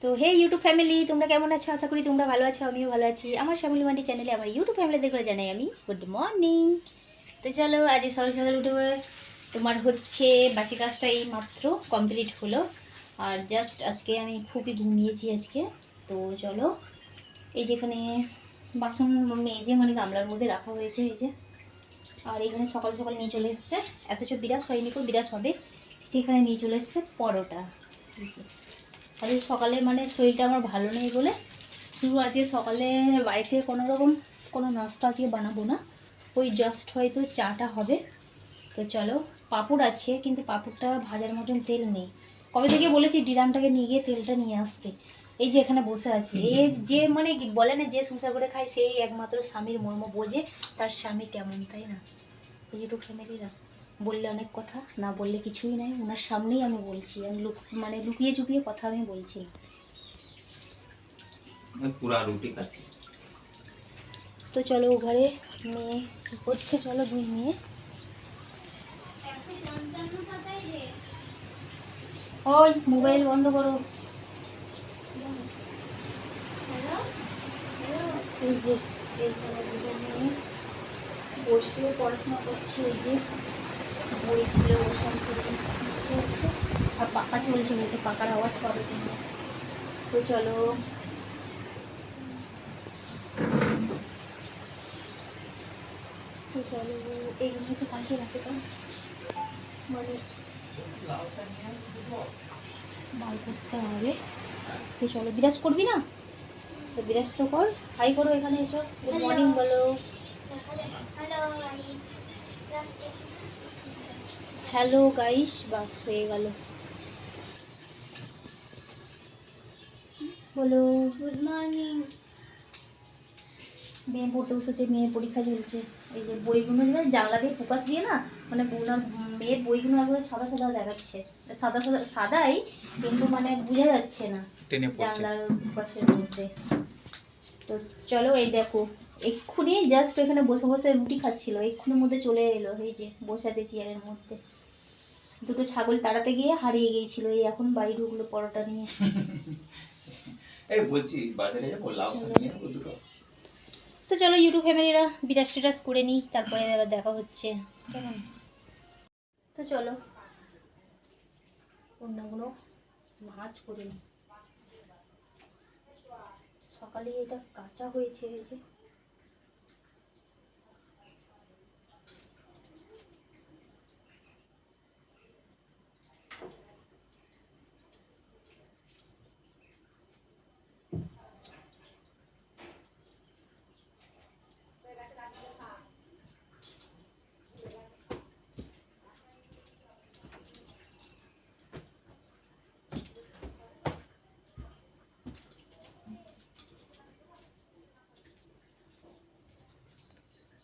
তো হে YouTube family, তোমরা কেমন আছো? আশা করি তোমরা ভালো আছো, আমিও ভালো আছি। আমার শ্যামলী মান্ডি চ্যানেলে আমার ইউটিউব ফ্যামিলিদের করে জানাই আমি গুড মর্নিং। তো চলো, আজ সকাল সকাল উঠে তোমার হচ্ছে বাসি কাজটা এই মাত্র কমপ্লিট হলো। আর জাস্ট আজকে আমি খুবই ঘুমিয়েছি আজকে। তো চলো, এই যেখানে বাসন মেজে মানে গামলার মধ্যে রাখা হয়েছে এই যে। আর এখানে সকাল সকাল নিয়ে চলে এসছে, এতচ বিরাজ হয়নি, খুব বিরাজ হবে, সেখানে নিয়ে চলে এসছে পরোটা। আজকে সকালে মানে শরীরটা আমার ভালো নেই বলে শুধু আজকে সকালে বাড়িতে কোনো নাস্তা আজকে বানাবো না, ওই জাস্ট হয়তো চাটা হবে। তো চলো, পাঁপড় আছে কিন্তু পাঁপড়টা ভাজার মতন তেল নেই। কবে থেকে বলেছি ডিরামটাকে নিয়ে গিয়ে তেলটা নিয়ে আসতে। এই যে এখানে বসে আছে, এই যে মানে বলে না যে সংসার করে খায় সেই একমাত্র স্বামীর মর্ম বোঝে তার স্বামী কেমন, তাই না? ইউটিউব ফ্যামিলিরা বললে অনেক কথা, না বললে কিছুই নাই। ওনার সামনেই আমি বলছি, আমি মানে লুকিয়ে চুপিয়ে কথা আমি বলছি। পুরা রুটি খাচ্ছি। তো চলো, ও ঘরে মেয়ে হচ্ছে, চলো দুই মেয়ে। ওই মোবাইল বন্ধ করো। এই যে এইখানে দুজন মেয়ে বসে পড়াশোনা করছে, এই যে বই খুলে বসে হচ্ছে। আর পাখা চলছে, বলতে পাখার আওয়াজ পাবে তোমরা। তো চলো, এইগুলো হচ্ছে পাল্টে রাখতে পারো, মানে বার করতে হবে। তো চলো, বিরাজ করবি না? তো বিরাজ তো কর, হাই করো, এখানে এসো, গুড মর্নিং বলো। হ্যালো গাইস, বাস হয়ে গেল, বলো গুড মর্নিং। মেয়ে পড়তে বসেছে, মেয়ের পরীক্ষা চলছে। এই যে বইগুলো জানলা দিয়ে ফোকাস দিয়ে না, মানে ওনার মেয়ের বইগুলো একবারে সাদা সাদা দেখাচ্ছে, সাদা সাদা সাদাই, কিন্তু মানে বোঝা যাচ্ছে না জানলার ফোকাসের মধ্যে। তো চলো, এই দেখো এক্ষুনি জাস্ট এখানে বসে বসে রুটি খাচ্ছিল, এক্ষুনির মধ্যে চলে এলো, এই যে বসে আছে চেয়ারের মধ্যে। দুটো ছাগল তাড়াতে গিয়ে হারিয়ে গিয়েছিল, এই এখন বাড়ি ঢুকলো পরোটা নিয়ে। এই বলছি বাজারে যাব, লাউ শাক নিয়ে আসবো দুটো। তো চলো ইউটিউব ফ্যামিলিরা, বিরাজ টিরাজ করে নিই, তারপরে আবার দেখা হচ্ছে, কেমন? তো চলো অন্যগুলো ভাজ করে নিই। সকালে এটা কাঁচা হয়েছে, এই যে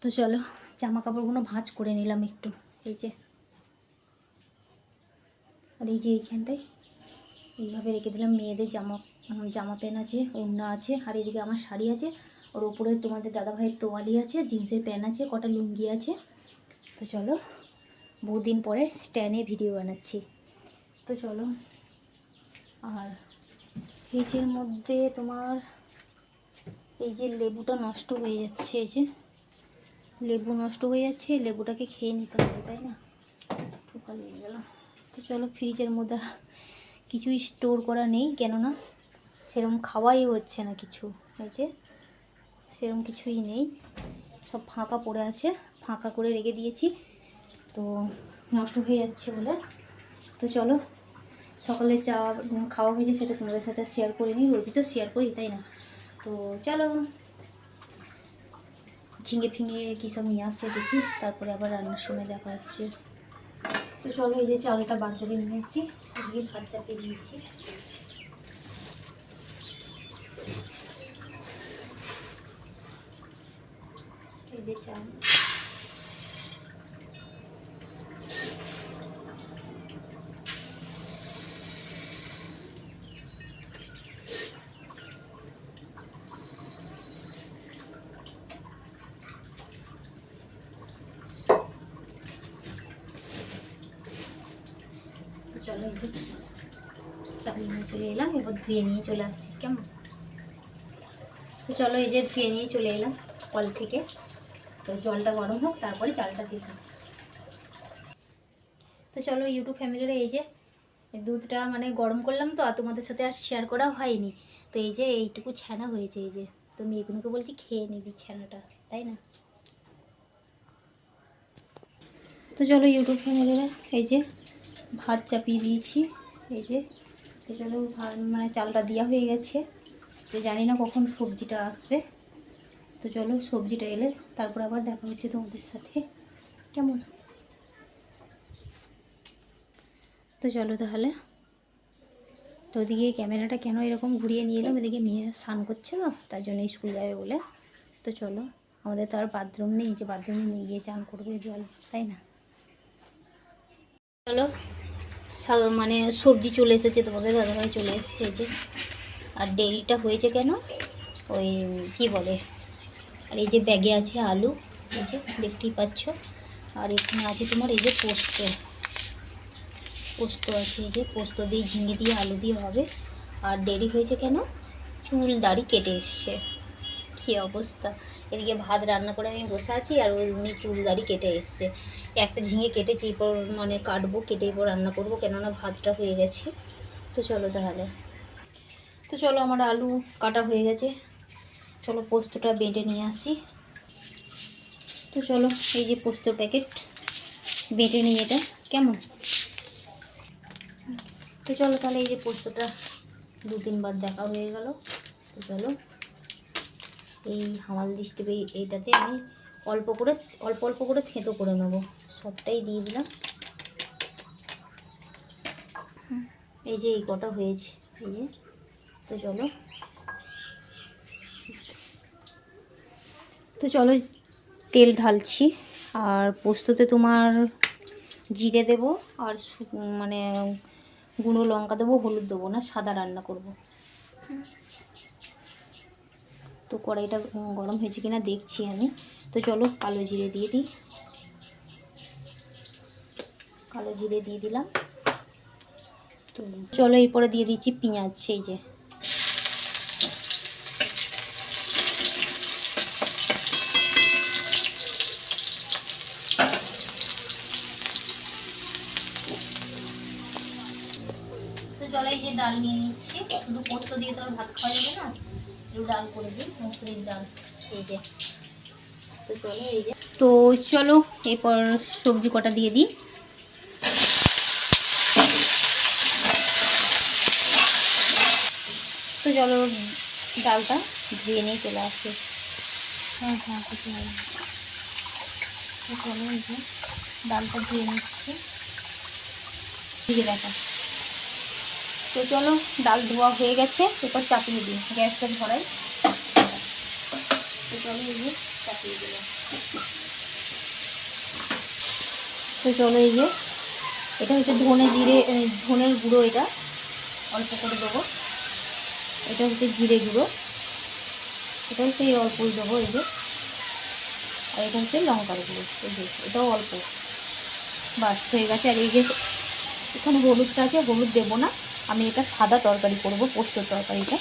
তো চলো জামা কাপড়গুলো ভাঁজ করে নিলাম একটু, এই যে। আর এই যে এইখানটায় এইভাবে রেখে দিলাম, মেয়েদের জামা প্যান্ট আছে, ওড়না আছে, আর এদিকে আমার শাড়ি আছে, ওর ওপরে তোমাদের দাদাভাইয়ের তোয়ালি আছে, জিন্সের প্যান্ট আছে, কটা লুঙ্গি আছে। তো চলো, বহুদিন পরে স্ট্যান্ডে ভিডিও বানাচ্ছি। তো চলো, আর ফ্রিজের মধ্যে তোমার এই যে লেবুটা নষ্ট হয়ে যাচ্ছে, এই যে লেবু নষ্ট হয়ে যাচ্ছে, লেবুটাকে খেয়ে নিতে হবে, তাই না? ঠোকা লেগে গেল। তো চলো, ফ্রিজের মধ্যে কিছুই স্টোর করা নেই, কেননা সেরকম খাওয়াই হচ্ছে না কিছু, এই যে সেরকম কিছুই নেই, সব ফাঁকা পড়ে আছে, ফাঁকা করে রেখে দিয়েছি, তো নষ্ট হয়ে যাচ্ছে বলে। তো চলো, সকালে চা খাওয়া হয়েছে, সেটা তোমাদের সাথে শেয়ার করে নিই, রোজই তো শেয়ার করি, তাই না? তো চলো, ঝিঙে ফিঙে কী সব নিয়ে আসছে দেখি, তারপরে আবার রান্নার সময় দেখা হচ্ছে। তো চলো, এই যে চালটা বার করে নিয়ে আসি, এদিকে ভাত চাপিয়ে দিয়েছি। এই যে চাল, চলো এই যে চাল নিয়ে চলে এলাম, এবার ধুয়ে নিয়ে চলে আসছি কেমন। তো চলো এই যে ধুয়ে নিয়ে চলে এলাম কল থেকে। তো জলটা গরম হোক, তারপরে চালটা দিলাম। তো চলো ইউটিউব ফ্যামিলিরা, এই যে দুধটা মানে গরম করলাম তো, আর তোমাদের সাথে আর শেয়ার করা হয়নি। তো এই যে এইটুকু ছানা হয়েছে, এই যে তো মেয়েগুলোকে বলছি খেয়ে নিবি ছানাটা, তাই না। তো চলো ইউটিউব ফ্যামিলিরা, এই যে ভাত চাপিয়ে দিয়েছি, এই যে। তো চলো মানে চালটা দেওয়া হয়ে গেছে। তো জানি না কখন সবজিটা আসবে। তো চলো সবজিটা এলে তারপর আবার দেখা হচ্ছে তোমাদের সাথে কেমন। তো চলো তাহলে। তো ওদিকে ক্যামেরাটা কেন এরকম ঘুরিয়ে নিয়ে এলাম, এদিকে মেয়ে স্নান করছে তো, তার জন্য স্কুল যাবে বলে। তো চলো, আমাদের তো আর বাথরুম নেই যে বাথরুমে নিয়ে গিয়ে চান করবে জল, তাই না। চলো মানে সবজি চলে এসেছে, তোমাদের দাদাভাই চলে এসেছে যে। আর দেরিটা হয়েছে কেন, ওই কি বলে, আর এই যে ব্যাগে আছে আলু, এই যে দেখতেই পাচ্ছ। আর এখানে আছে তোমার এই যে পোস্ত, পোস্ত আছে, এই যে পোস্ত দিয়ে ঝিঙে দিয়ে আলু দিয়ে হবে। আর দেরি হয়েছে কেন, চুল দাড়ি কেটে এসছে, কী অবস্থা। এদিকে ভাত রান্না করে আমি বসে আছি, আর উনি চুল দাড়ি কেটে এসছে। একটা ঝিঙে কেটেছি, এরপর মানে কাটবো, কেটে এরপর রান্না করবো, কেননা ভাতটা হয়ে গেছে। তো চলো তাহলে। তো চলো আমার আলু কাটা হয়ে গেছে, চলো পোস্তটা বেটে নিয়ে আসি। তো চলো এই যে পোস্তর প্যাকেট বেটে নিই এটা কেমন। তো চলো তাহলে, এই যে পোস্তটা 2-3 বার দেখা হয়ে গেল। তো চলো এই হামাল ডিস্ট্রিবে এইটাতে আমি অল্প অল্প করে থেঁতো করে নেবো, সবটাই দিয়ে দিলাম। এই যে এই কটা হয়েছে, এই যে। তো চলো, তো চলো তেল ঢালছি। আর পোস্ততে তোমার জিরে দেব, আর মানে গুঁড়ো লঙ্কা দেবো, হলুদ দেবো না, সাদা রান্না করব। তো কড়াইটা গরম হয়েছে কিনা দেখছি আমি। তো চলো কালো জিরে দিয়ে দিই, কালো জিরে দিয়ে দিলাম। তো চলো এরপরে দিয়ে দিচ্ছি পেঁয়াজ, সেই যে। তো চলো এই যে ডাল নিয়ে নিচ্ছি, শুধু পোস্ত দিয়ে তো আর ভাত খাওয়া যাবে না, একটু ডাল করে দিই, মুসুরির ডাল, এই যে। তো চলো এই যে, তো চলো এরপর সবজি কটা দিয়ে দিই। তো চলো ডালটা ধুয়ে নিয়ে চলে আসি। হ্যাঁ হ্যাঁ কিছু হয় না। তো চলো এই যে ডালটা ধুয়ে নিচ্ছি, ভিজে রাখা। তো চলো ডাল ধোয়া হয়ে গেছে, এরপর চাপিয়ে দিই, গ্যাসটা ধরাই। তো চলো এই যে চাপিয়ে দিলাম। তো চলো এই যে, এটা হচ্ছে ধনের গুঁড়ো, এটা অল্প করে দেবো। এটা হচ্ছে জিরে গুঁড়ো, এটা হচ্ছে এই অল্পই দেবো, এই যে। আর এটা হচ্ছে লঙ্কার গুঁড়ো, এই যে এটাও অল্প, বাস হয়ে গেছে। আর এই যে এখানে হলুদটা আছে, হলুদ দেবো না, আমি এটা সাদা তরকারি করব, পোস্তর তরকারিটা।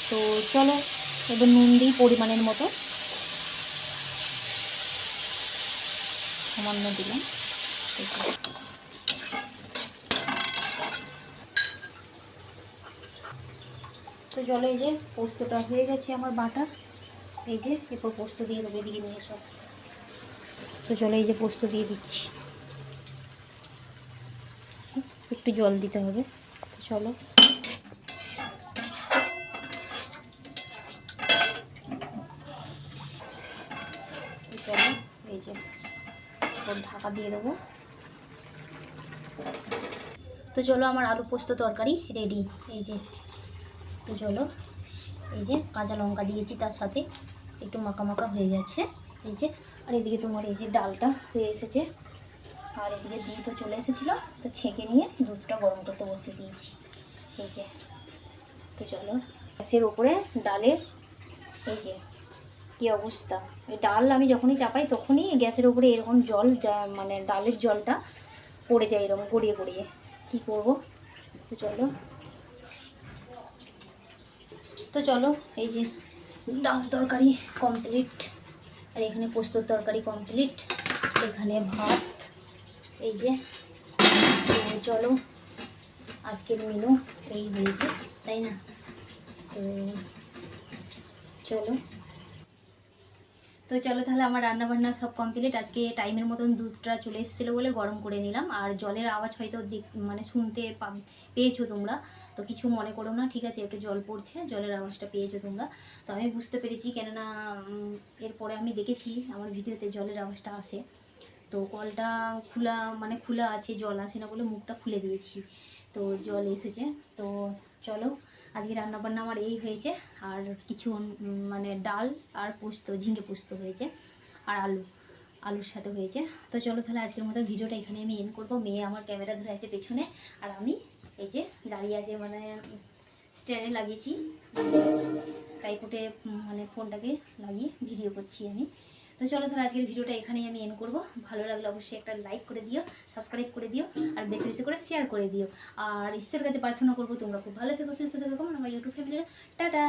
তো চলো এবার নুন দিই পরিমাণের মতো, সামান্য দিলাম। তো চলো এই যে পোস্তটা হয়ে গেছে আমার বাটা, এই যে এরপর পোস্ত দিয়ে দেবো, এদিকে নিয়ে এসো। তো চলো এই যে পোস্ত দিয়ে দিচ্ছি, একটু জল দিতে হবে। তো চলো, তো চলো এই যে ওর ঢাকা দিয়ে দেবো। তো চলো আমার আলু পোস্ত তরকারি রেডি, এই যে। তো চলো এই যে কাঁচা লঙ্কা দিয়েছি, তার সাথে একটু মাখা মাখা হয়ে গেছে, এই যে। আর এদিকে তোমার এই যে ডালটা হয়ে এসেছে, আর এদিকে দুধও চলে এসেছিলো, তো ছেঁকে নিয়ে দুধটা গরম করতে বসিয়ে দিয়েছি, এই যে। তো চলো গ্যাসের ওপরে ডালের, এই যে কী অবস্থা। এই ডাল আমি যখনই চাপাই তখনই গ্যাসের ওপরে এরকম জল, মানে ডালের জলটা পড়ে যায় এরকম গড়িয়ে গড়িয়ে, কী করবো। তো চলো এই যে ডাল তরকারি কমপ্লিট, আর এখানে পোস্তর তরকারি কমপ্লিট, এখানে ভাত, এই যে। তো চলো আজকের মেনু এই হয়েছে, তাই না? তো চলো তাহলে আমার রান্নাবান্না সব কমপ্লিট। আজকে টাইমের মতন দুধটা চলে এসেছিলো বলে গরম করে নিলাম। আর জলের আওয়াজ হয়তো মানে শুনতে পেয়েছো তোমরা, তো কিছু মনে করো না, ঠিক আছে? একটু জল পড়ছে, জলের আওয়াজটা পেয়েছো তোমরা। তো আমি বুঝতে পেরেছি, কেননা এরপরে আমি দেখেছি আমার ভিডিওতে জলের আওয়াজটা আসে। তো কলটা খোলা আছে, জল আসে না বলে মুখটা খুলে দিয়েছি, তো জল এসেছে। তো চলো আজকে রান্নাবান্না আমার এই হয়েছে, আর কিছু মানে ডাল আর পোস্ত, ঝিঙে পোস্ত হয়েছে, আর আলুর সাথে হয়েছে। তো চলো তাহলে আজকের মতো ভিডিওটা এখানে আমি এন্ড করবো। মেয়ে আমার ক্যামেরা ধরে আছে পেছনে, আর আমি এই যে দাঁড়িয়ে আছে, মানে স্ট্যান্ডে লাগিয়েছি, ট্রাইপডে মানে ফোনটাকে লাগিয়ে ভিডিও করছি আমি। তো চলো তাহলে আজকের ভিডিওটা এখানেই আমি এন্ড করবো। ভালো লাগলে অবশ্যই একটা লাইক করে দিও, সাবস্ক্রাইব করে দিও, আর বেশি বেশি করে শেয়ার করে দিও। আর ঈশ্বরের কাছে প্রার্থনা করবো তোমরা খুব ভালো থেকো, সুস্থ থেকো, আমার ইউটিউব ফ্যামিলির। টাটা।